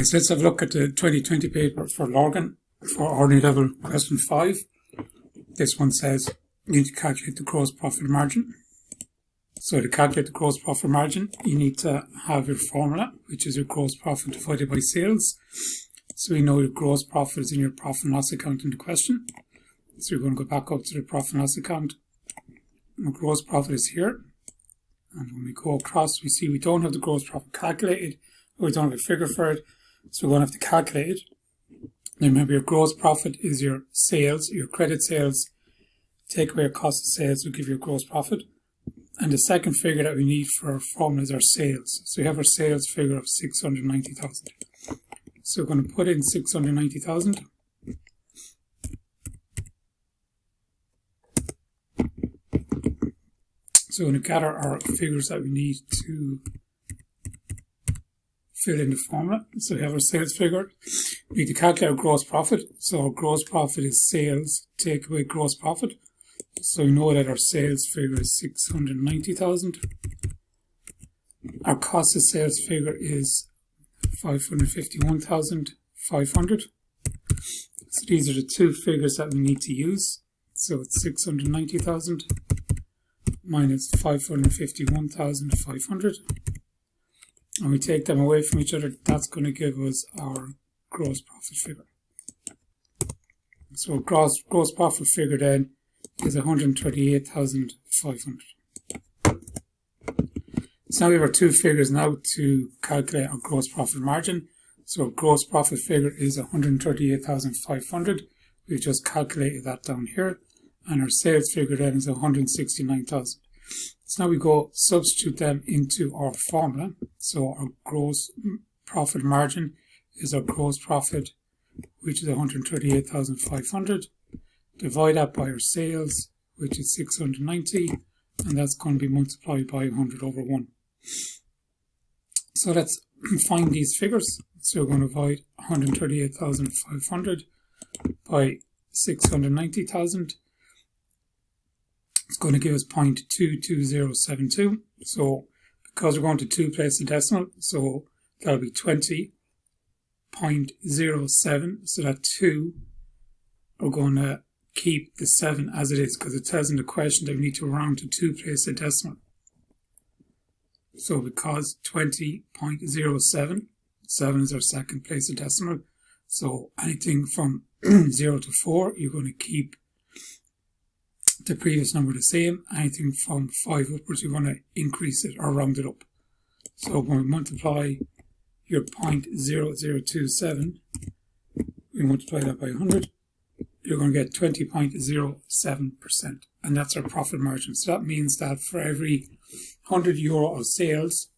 So let's have a look at the 2020 paper for Lorgan for ordinary level question 5. This one says you need to calculate the gross profit margin. So to calculate the gross profit margin, you need to have your formula, which is your gross profit divided by sales. So we know your gross profit is in your profit and loss account in the question. So we're going to go back up to the profit and loss account. Our gross profit is here. And when we go across, we see we don't have the gross profit calculated, or we don't have a figure for it. So we're going to have to calculate it. Now remember, your gross profit is your sales, your credit sales. Take away your cost of sales will give you a gross profit. And the second figure that we need for our formula is our sales. So we have our sales figure of 690,000. So we're going to put in 690,000. So we're going to gather our figures that we need to fill in the formula. So we have our sales figure. We need to calculate our gross profit. So our gross profit is sales, take away gross profit. So we know that our sales figure is 690,000. Our cost of sales figure is 551,500. So these are the two figures that we need to use. So it's 690,000 minus 551,500. And we take them away from each other. That's going to give us our gross profit figure. So gross profit figure then is 138,500. So now we have our two figures now to calculate our gross profit margin. So our gross profit figure is 138,500. We've just calculated that down here. And our sales figure then is 169,000. So now we go substitute them into our formula. So our gross profit margin is our gross profit, which is 138,500. Divide that by our sales, which is 690, and that's going to be multiplied by 100 over 1. So let's find these figures. So we're going to divide 138,500 by 690,000. It's going to give us 0.22072. So because we're going to two places decimal, so that'll be 20.07. So that 2, we're going to keep the 7 as it is, because it says in the question that we need to round to two places decimal. So because 20.07, 7 is our second place of decimal. So anything from 0 to 4, you're going to keep the previous number the same. Anything from 5 upwards, you want to increase it or round it up. So when we multiply your 0.0027, we multiply that by 100, you're going to get 20.07%. And that's our profit margin. So that means that for every €100 of sales,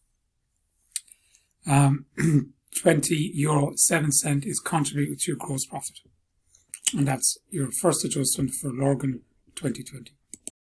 20 euro 7 cent is contributed to your gross profit. And that's your first adjustment for Lorgan 2020.